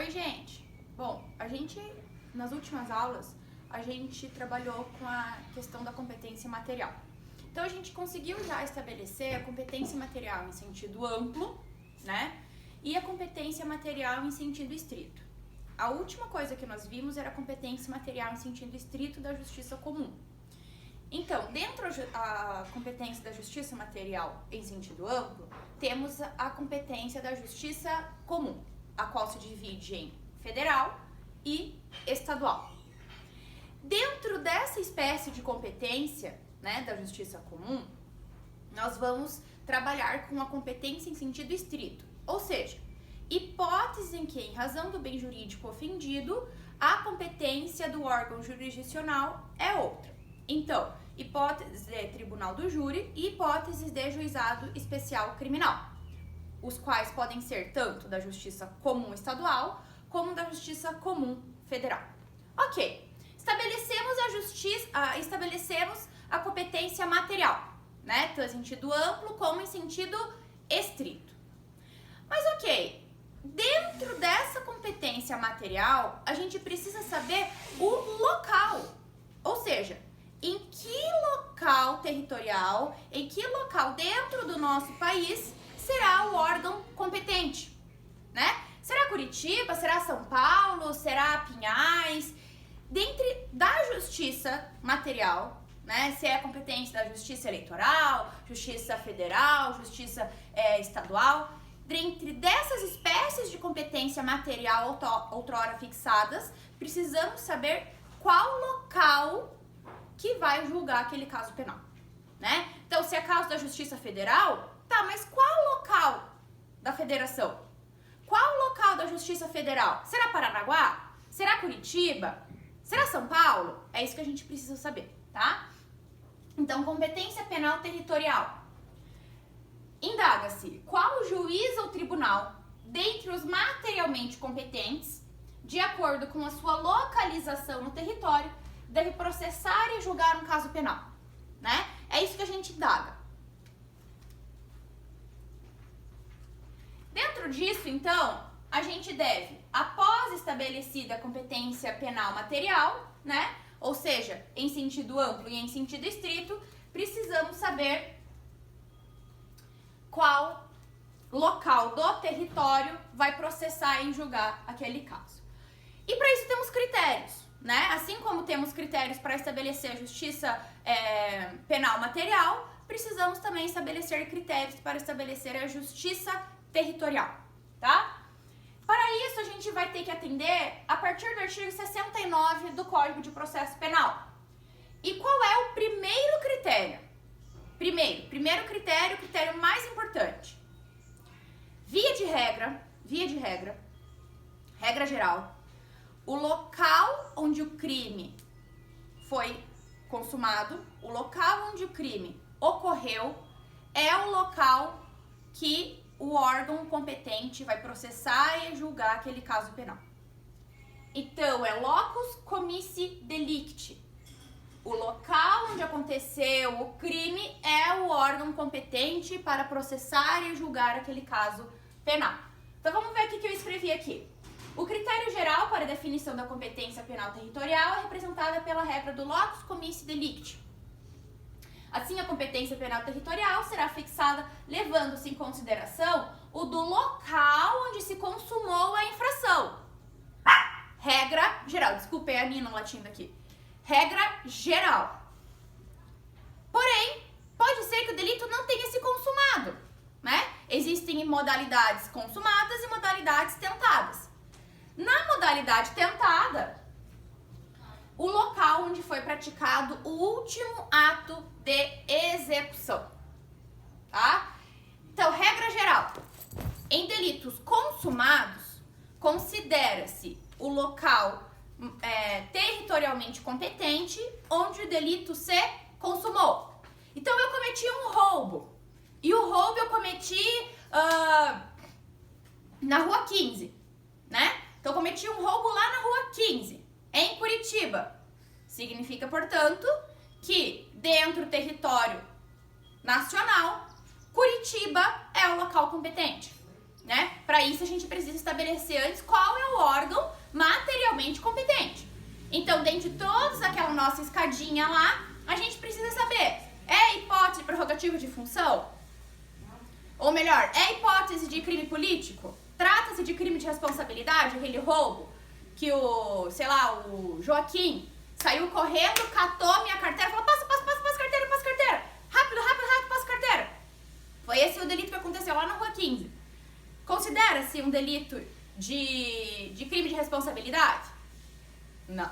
Oi, gente! Bom, nas últimas aulas, a gente trabalhou com a questão da competência material. Então, a gente conseguiu já estabelecer a competência material em sentido amplo, né? E a competência material em sentido estrito. A última coisa que nós vimos era a competência material em sentido estrito da justiça comum. Então, dentro da competência da justiça material em sentido amplo, temos a competência da justiça comum, a qual se divide em federal e estadual. Dentro dessa espécie de competência, né, da justiça comum, nós vamos trabalhar com a competência em sentido estrito, ou seja, hipótese em que, em razão do bem jurídico ofendido, a competência do órgão jurisdicional é outra. Então, hipóteses de tribunal do júri e hipóteses de juizado especial criminal, os quais podem ser tanto da justiça comum estadual como da justiça comum federal. Ok, estabelecemos a competência material, né? Tanto em sentido amplo como em sentido estrito. Mas ok, dentro dessa competência material, a gente precisa saber o local, ou seja, em que local territorial, em que local dentro do nosso país será o órgão competente, né? Será Curitiba, será São Paulo, será Pinhais? Dentre da justiça material, né? Se é a competência da justiça eleitoral, justiça federal, justiça estadual, dentre dessas espécies de competência material outrora fixadas, precisamos saber qual local que vai julgar aquele caso penal, né? Então, se é caso da Justiça Federal, tá, mas qual local da federação? Qual local da Justiça Federal? Será Paranaguá? Será Curitiba? Será São Paulo? É isso que a gente precisa saber, tá? Então, competência penal territorial. Indaga-se qual juiz ou tribunal, dentre os materialmente competentes, de acordo com a sua localização no território, deve processar e julgar um caso penal, né? É isso que a gente indaga. Dentro disso, então, a gente deve, após estabelecida a competência penal material, né? Ou seja, em sentido amplo e em sentido estrito, precisamos saber qual local do território vai processar e julgar aquele caso. E para isso temos critérios, né? Assim como temos critérios para estabelecer a justiça penal material, precisamos também estabelecer critérios para estabelecer a justiça territorial, tá? Para isso, a gente vai ter que atender a partir do artigo 69 do Código de Processo Penal. E qual é o primeiro critério? Primeiro critério, o critério mais importante. Via de regra, regra geral, o local onde o crime foi consumado, o local onde o crime ocorreu, é o local que o órgão competente vai processar e julgar aquele caso penal. Então, é locus comissi delicti. O local onde aconteceu o crime é o órgão competente para processar e julgar aquele caso penal. Então, vamos ver o que eu escrevi aqui. O critério geral para a definição da competência penal territorial é representada pela regra do locus comissi delicti. Assim, a competência penal territorial será fixada levando-se em consideração o do local onde se consumou a infração. Regra geral. Desculpem a Nina latindo aqui. Regra geral. Porém, pode ser que o delito não tenha se consumado, né? Existem modalidades consumadas e modalidades tentadas. Na modalidade tentada, o local onde foi praticado o último ato de execução, tá? Então, regra geral, em delitos consumados, considera-se o local territorialmente competente onde o delito se consumou. Então, eu cometi um roubo, e o roubo eu cometi na Rua 15, né? Então, eu cometi um roubo lá na Rua 15, em Curitiba. Significa, portanto, que dentro do território nacional, Curitiba é o local competente, né? Para isso, a gente precisa estabelecer antes qual é o órgão materialmente competente. Então, dentro de toda aquela nossa escadinha lá, a gente precisa saber, é hipótese prerrogativa de função? Ou melhor, é hipótese de crime político? Trata-se de crime de responsabilidade, aquele roubo que o Joaquim saiu correndo, catou minha carteira, falou, passa carteira, rápido, passa carteira. Foi esse o delito que aconteceu lá na Rua 15. Considera-se um delito de crime de responsabilidade? Não.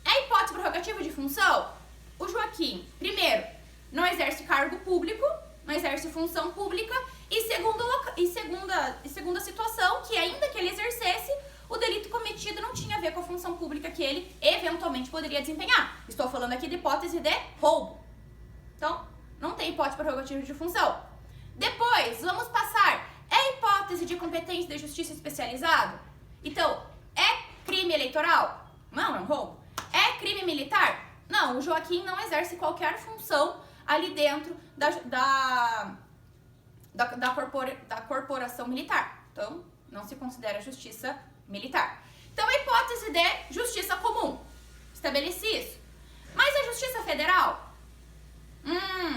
É hipótese prerrogativa de função? O Joaquim, primeiro, não exerce cargo público, não exerce função pública, e segunda situação, que ainda que ele exercesse, o delito cometido não tinha a ver com a função pública que ele eventualmente poderia desempenhar. Estou falando aqui de hipótese de roubo. Então, não tem hipótese prerrogativa de função. Depois, vamos passar. É hipótese de competência de justiça especializado? Então, é crime eleitoral? Não, é um roubo. É crime militar? Não, o Joaquim não exerce qualquer função ali dentro da corporação militar. Então, não se considera justiça militar. Então, a hipótese de justiça comum. Estabeleci isso. Mas a justiça federal?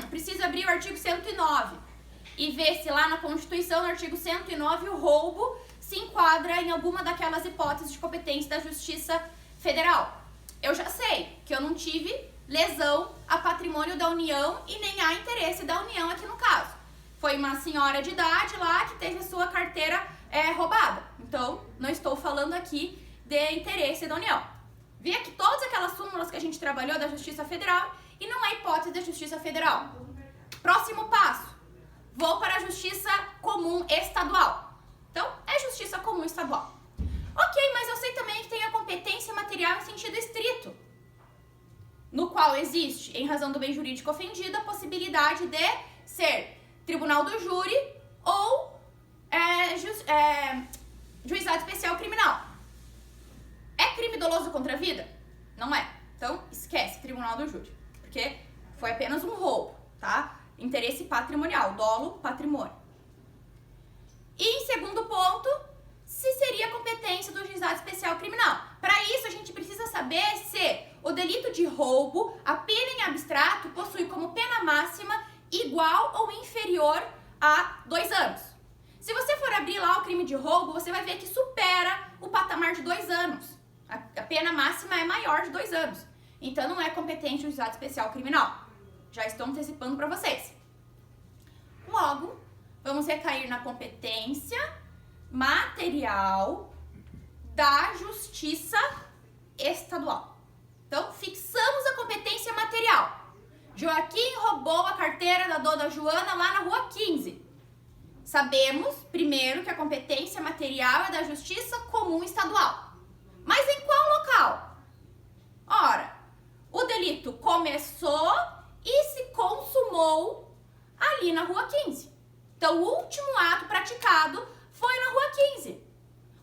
Precisa abrir o artigo 109 e ver se lá na Constituição, no artigo 109, o roubo se enquadra em alguma daquelas hipóteses de competência da justiça federal. Eu já sei que eu não tive lesão a patrimônio da União e nem há interesse da União aqui no caso. Foi uma senhora de idade lá que teve a sua carteira roubada. Então, não estou falando aqui de interesse da União. Vi aqui todas aquelas súmulas que a gente trabalhou da Justiça Federal e não é hipótese da Justiça Federal. Próximo passo. Vou para a Justiça Comum Estadual. Então, é Justiça Comum Estadual. Ok, mas eu sei também que tem a competência material em sentido estrito, no qual existe, em razão do bem jurídico ofendido, a possibilidade de ser tribunal do júri ou juizado especial criminal. É crime doloso contra a vida? Não é. Então, esquece tribunal do júri, porque foi apenas um roubo, tá? Interesse patrimonial, dolo, patrimônio. E em segundo ponto, se seria competência do juizado especial criminal. Para isso, a gente precisa saber se o delito de roubo, a pena em abstrato, possui como pena máxima igual ou inferior a 2 anos. Se você for abrir lá o crime de roubo, você vai ver que supera o patamar de 2 anos. A pena máxima é maior de 2 anos. Então, não é competente o juizado especial criminal. Já estou antecipando para vocês. Logo, vamos recair na competência material da Justiça Estadual. Então, fixamos a competência material. Joaquim roubou a carteira da dona Joana lá na Rua 15. Sabemos, primeiro, que a competência material é da Justiça Comum Estadual. Mas em qual local? Ora, o delito começou e se consumou ali na Rua 15. Então, o último ato praticado foi na Rua 15.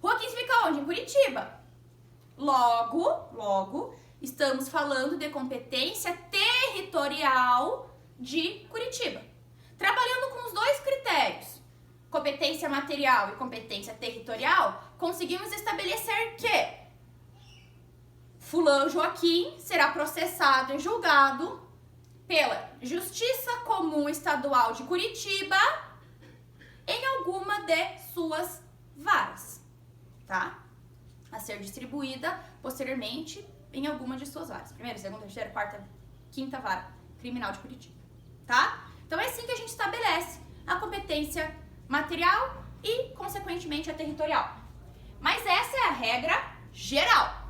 Rua 15 fica onde? Em Curitiba. Logo, estamos falando de competência territorial de Curitiba. Trabalhando com os dois critérios, competência material e competência territorial, conseguimos estabelecer que fulano Joaquim será processado e julgado pela Justiça Comum Estadual de Curitiba em alguma de suas varas, tá? A ser distribuída posteriormente em alguma de suas varas. Primeira, segunda, terceira, quarta, quinta vara criminal de Curitiba, tá? Então é assim que a gente estabelece a competência material e, consequentemente, a territorial. Mas essa é a regra geral.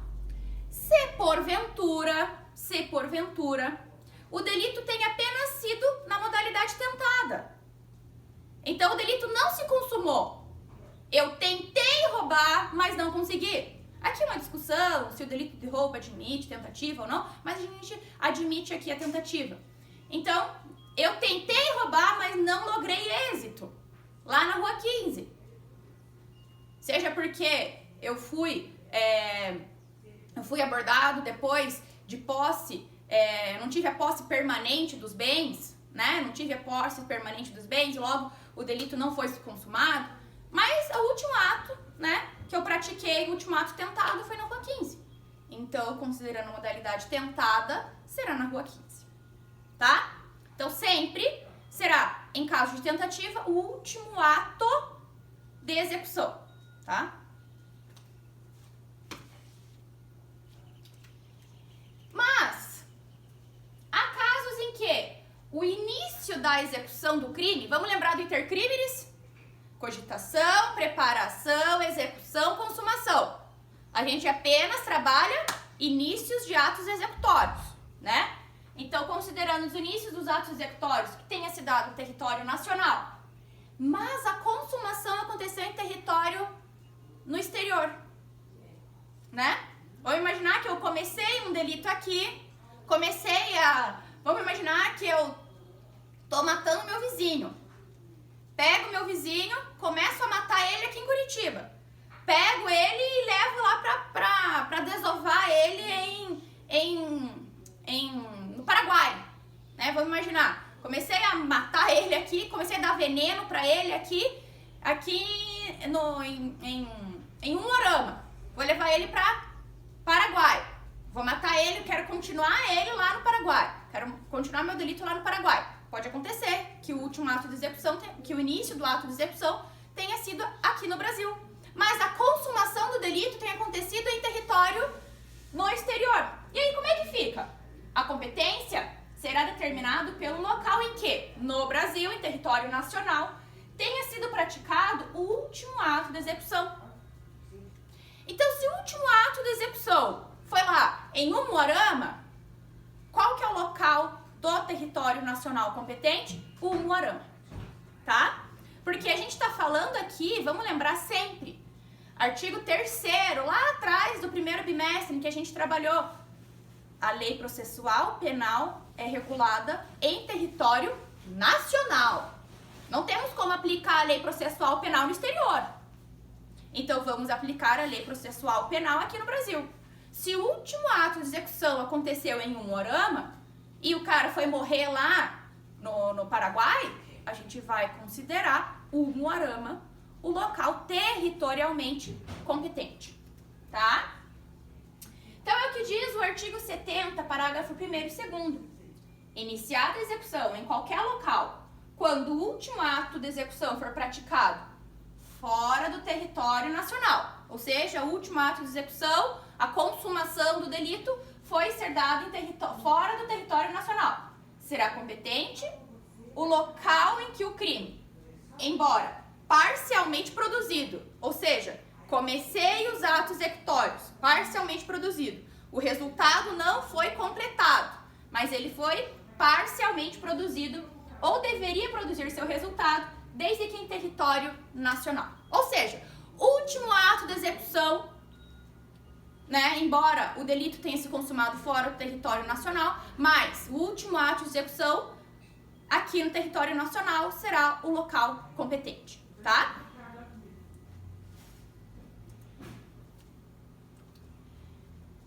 Se porventura, o delito tenha apenas sido na modalidade tentada. Então, o delito não se consumou. Eu tentei roubar, mas não consegui. Aqui é uma discussão se o delito de roubo admite tentativa ou não, mas a gente admite aqui a tentativa. Então, eu tentei roubar, mas não logrei êxito lá na Rua 15. Seja porque eu fui abordado depois de posse, não tive a posse permanente dos bens, né? Não tive a posse permanente dos bens, logo o delito não foi consumado. considerando a modalidade tentada, será na rua 15, tá? Então, sempre será, em caso de tentativa, o último ato de execução, tá? Mas, há casos em que o início da execução do crime, vamos lembrar do intercrimes? Cogitação, preparação, execução, consumação. A gente apenas trabalha inícios de atos executórios, né? Então, considerando os inícios dos atos executórios que tenha se dado no território nacional, mas a consumação aconteceu em território no exterior, né? Vamos imaginar que eu comecei um delito aqui, vamos imaginar que eu tô matando meu vizinho. Pego meu vizinho, começo a matar ele aqui em Curitiba. Pego ele e levo lá pra desovar ele no Paraguai, né? Vamos imaginar, comecei a matar ele aqui, comecei a dar veneno pra ele aqui em Umuarama. Vou levar ele pra Paraguai. Vou matar ele, quero continuar ele lá no Paraguai. Quero continuar meu delito lá no Paraguai. Pode acontecer que o último ato de execução, que o início do ato de execução tenha sido aqui no Brasil. Mas a consumação do delito tenha acontecido em território no exterior. E aí, como é que fica? A competência será determinada pelo local em que, no Brasil, em território nacional, tenha sido praticado o último ato de execução. Então, se o último ato de execução foi lá em Umuarama, qual que é o local do território nacional competente? Umuarama, tá? Porque a gente está falando aqui, vamos lembrar sempre, artigo 3º, lá atrás do primeiro bimestre, em que a gente trabalhou, a lei processual penal é regulada em território nacional. Não temos como aplicar a lei processual penal no exterior. Então, vamos aplicar a lei processual penal aqui no Brasil. Se o último ato de execução aconteceu em Umuarama e o cara foi morrer lá no Paraguai, a gente vai considerar Umuarama o local territorialmente competente, tá? Então, é o que diz o artigo 70, parágrafo 1º e 2º. Iniciada a execução em qualquer local, quando o último ato de execução for praticado fora do território nacional, ou seja, o último ato de execução, a consumação do delito foi ser dado fora do território nacional. Será competente o local em que o crime, embora parcialmente produzido, ou seja, comecei os atos executórios, parcialmente produzido, o resultado não foi completado, mas ele foi parcialmente produzido ou deveria produzir seu resultado desde que em território nacional. Ou seja, último ato de execução, né, embora o delito tenha se consumado fora do território nacional, mas o último ato de execução aqui no território nacional será o local competente, tá?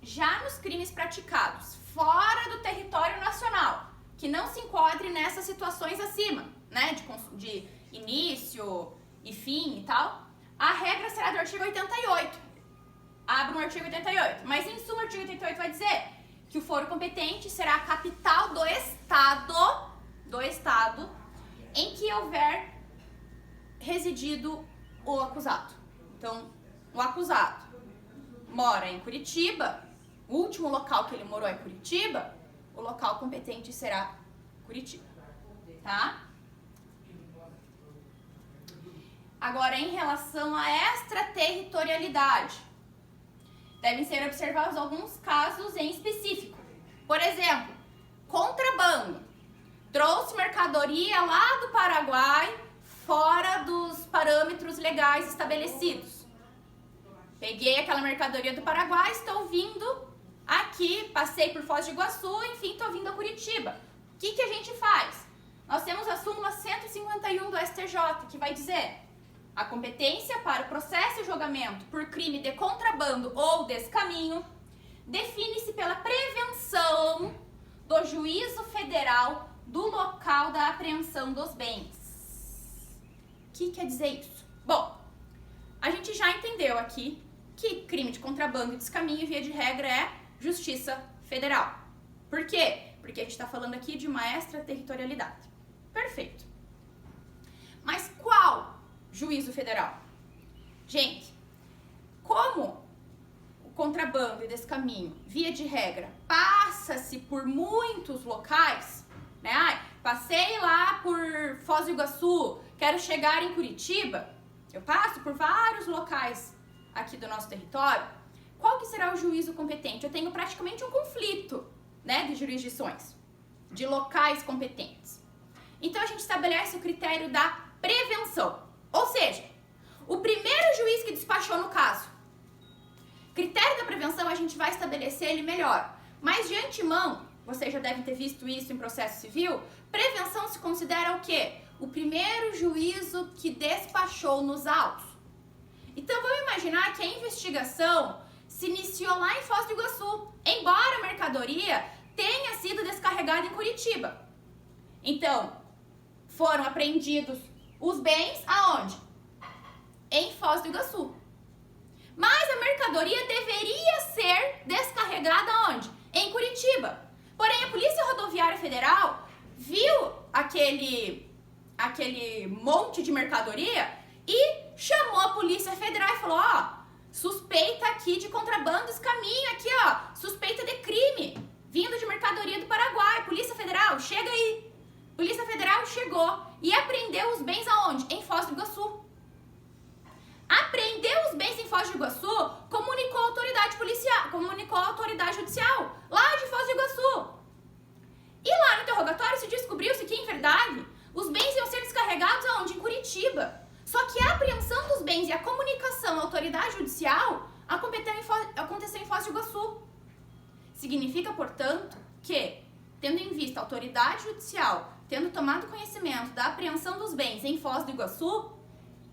Já nos crimes praticados fora do território nacional, que não se enquadre nessas situações acima, né, de início e fim e tal, a regra será do artigo 88. Abra um artigo 88. Mas, em suma, o artigo 88 vai dizer que o foro competente será a capital do estado em que houver residido o acusado. Então, o acusado mora em Curitiba, o último local que ele morou é Curitiba, o local competente será Curitiba, tá? Agora, em relação à extraterritorialidade, devem ser observados alguns casos em específico. Por exemplo, contrabando. Trouxe mercadoria lá do Paraguai, fora dos parâmetros legais estabelecidos. Peguei aquela mercadoria do Paraguai, estou vindo aqui, passei por Foz do Iguaçu, enfim, estou vindo a Curitiba. O que a gente faz? Nós temos a súmula 151 do STJ, que vai dizer: a competência para o processo e julgamento por crime de contrabando ou descaminho define-se pela prevenção do juízo federal do local da apreensão dos bens. O que quer dizer isso? Bom, a gente já entendeu aqui que crime de contrabando e descaminho, via de regra, é Justiça Federal. Por quê? Porque a gente está falando aqui de uma extraterritorialidade. Perfeito. Mas qual juízo federal? Gente, como o contrabando e descaminho, via de regra, passa-se por muitos locais, né? Ai, passei lá por Foz do Iguaçu, quero chegar em Curitiba, eu passo por vários locais aqui do nosso território. Qual que será o juízo competente? Eu tenho praticamente um conflito, né, de jurisdições, de locais competentes. Então a gente estabelece o critério da prevenção, ou seja, o primeiro juiz que despachou no caso. Critério da prevenção a gente vai estabelecer ele melhor, mas de antemão, vocês já devem ter visto isso em processo civil, prevenção se considera o quê? O primeiro juízo que despachou nos autos. Então vamos imaginar que a investigação se iniciou lá em Foz do Iguaçu, embora a mercadoria tenha sido descarregada em Curitiba. Então, foram apreendidos os bens aonde? Em Foz do Iguaçu. Mas a mercadoria deveria ser descarregada aonde? Em Curitiba. Porém, a Polícia Rodoviária Federal viu aquele monte de mercadoria e chamou a Polícia Federal e falou, ó, suspeita aqui de contrabando, descaminho aqui, ó, suspeita de crime, vindo de mercadoria do Paraguai. Polícia Federal, chega aí. Polícia Federal chegou e apreendeu os bens aonde? Em Foz do Iguaçu. Apreendeu os bens em Foz do Iguaçu, comunicou a autoridade policial, comunicou a autoridade judicial, lá de Foz do Iguaçu. E lá no interrogatório se descobriu-se que, em verdade, os bens iam ser descarregados aonde? Em Curitiba. Só que a apreensão dos bens e a comunicação à autoridade judicial aconteceu em Foz do Iguaçu. Significa, portanto, que, tendo em vista a autoridade judicial tendo tomado conhecimento da apreensão dos bens em Foz do Iguaçu,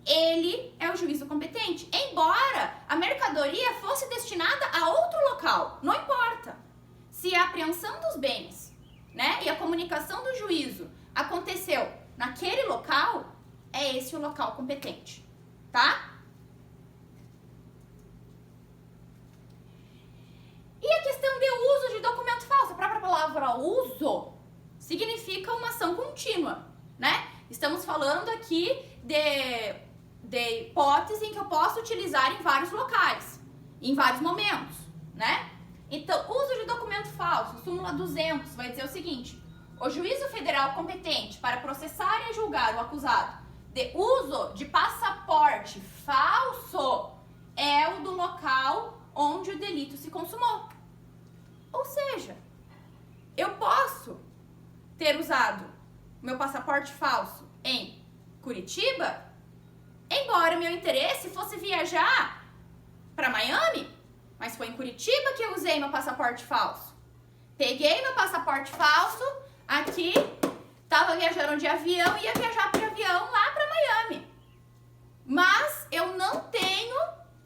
ele é o juízo competente. Embora a mercadoria fosse destinada a outro local, não importa. Se a apreensão dos bens, né, e a comunicação do juízo aconteceu naquele local, é esse o local competente, tá? E a questão de uso de documento falso? A própria palavra uso significa uma ação contínua, né? Estamos falando aqui de hipótese em que eu posso utilizar em vários locais, em vários momentos, né? Então, uso de documento falso, súmula 200, vai dizer o seguinte: o juízo federal competente para processar e julgar o acusado de uso de passaporte falso é o do local onde o delito se consumou. Ou seja, eu posso ter usado meu passaporte falso em Curitiba, embora meu interesse fosse viajar para Miami, mas foi em Curitiba que eu usei meu passaporte falso. Peguei meu passaporte falso aqui, estava viajando de avião, ia viajar de avião lá para Miami. Mas eu não tenho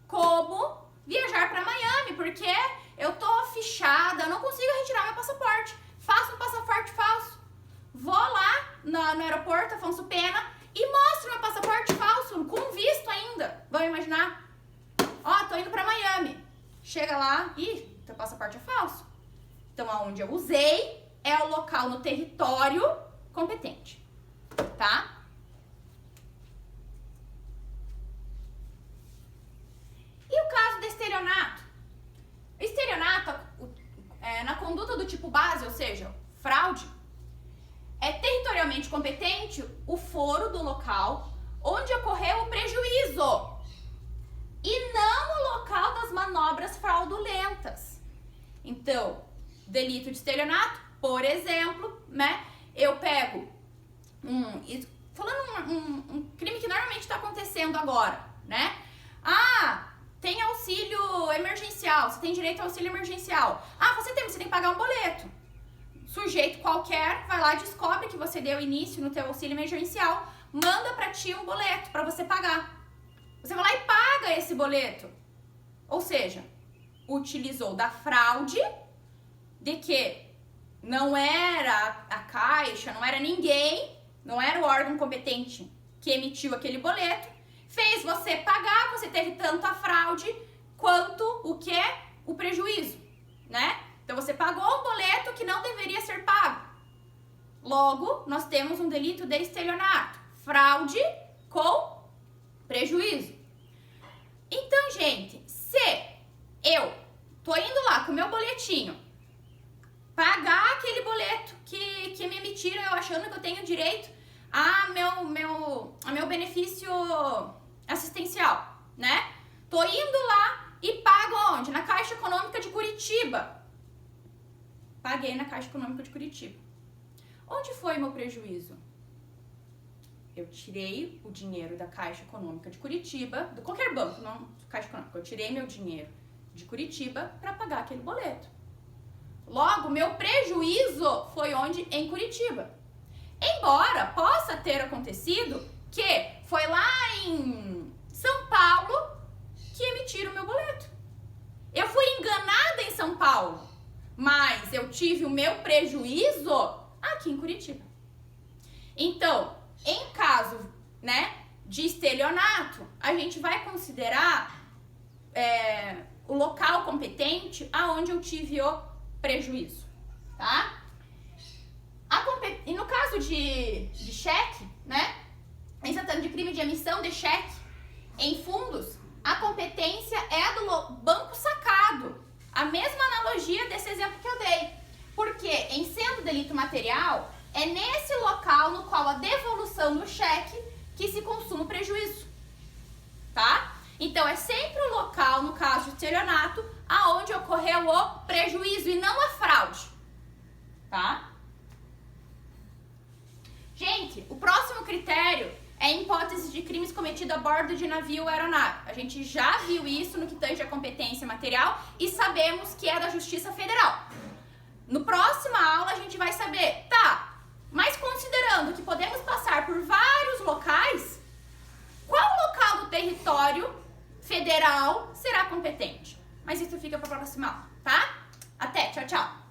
como viajar para Miami, porque eu tô fichada, eu não consigo retirar meu passaporte. Faço um passaporte falso. Vou lá no aeroporto Afonso Pena e mostro meu passaporte falso, com visto ainda. Vamos imaginar? Ó, tô indo para Miami. Chega lá, ih, teu passaporte é falso. Então, aonde eu usei é o local no território competente, tá? E o caso de estelionato? Estelionato, na conduta do tipo base, ou seja, fraude, é territorialmente competente o foro do local onde ocorreu o prejuízo e não o local das manobras fraudulentas. Então, delito de estelionato, por exemplo, né? Eu pego um crime que normalmente está acontecendo agora, né? Ah, tem auxílio emergencial, você tem direito ao auxílio emergencial. Ah, você tem que pagar um boleto. Sujeito qualquer vai lá e descobre que você deu início no teu auxílio emergencial, manda pra ti um boleto pra você pagar. Você vai lá e paga esse boleto. Ou seja, utilizou da fraude, de que não era a Caixa, não era ninguém, não era o órgão competente que emitiu aquele boleto, fez você pagar, você teve tanto a fraude quanto o que? O prejuízo. né? Então você pagou um boleto que não deveria ser pago. Logo, nós temos um delito de estelionato, fraude com prejuízo. Então, gente, se eu tô indo lá com o meu boletinho, pagar aquele boleto que me emitiram, eu achando que eu tenho direito a meu benefício assistencial, né? Tô indo lá e pago onde? Na Caixa Econômica de Curitiba. Paguei na Caixa Econômica de Curitiba. Onde foi meu prejuízo? Eu tirei o dinheiro da Caixa Econômica de Curitiba, de qualquer banco, não Caixa Econômica, eu tirei meu dinheiro de Curitiba para pagar aquele boleto. Logo, meu prejuízo foi onde? Em Curitiba. Embora possa ter acontecido que foi lá em São Paulo que emitiram o meu boleto. Eu fui enganada em São Paulo, mas eu tive o meu prejuízo aqui em Curitiba. Então, em caso, né, de estelionato, a gente vai considerar o local competente aonde eu tive o prejuízo, tá? E no caso de cheque, né, em tratando de crime de emissão de cheque em fundos, a competência é a do banco sacado. A mesma analogia desse exemplo que eu dei. Porque, em sendo delito material, é nesse local no qual a devolução do cheque que se consuma o prejuízo, tá? Então, é sempre o local, no caso de estelionato, aonde ocorreu o prejuízo e não a fraude, tá? Gente, o próximo critério é em hipótese de crimes cometidos a bordo de navio ou aeronave. A gente já viu isso no que tange a competência material e sabemos que é da Justiça Federal. No próxima aula a gente vai saber, tá, mas considerando que podemos passar por vários locais, qual local do território federal será competente? Mas isso fica para a próxima aula, tá? Até, tchau, tchau!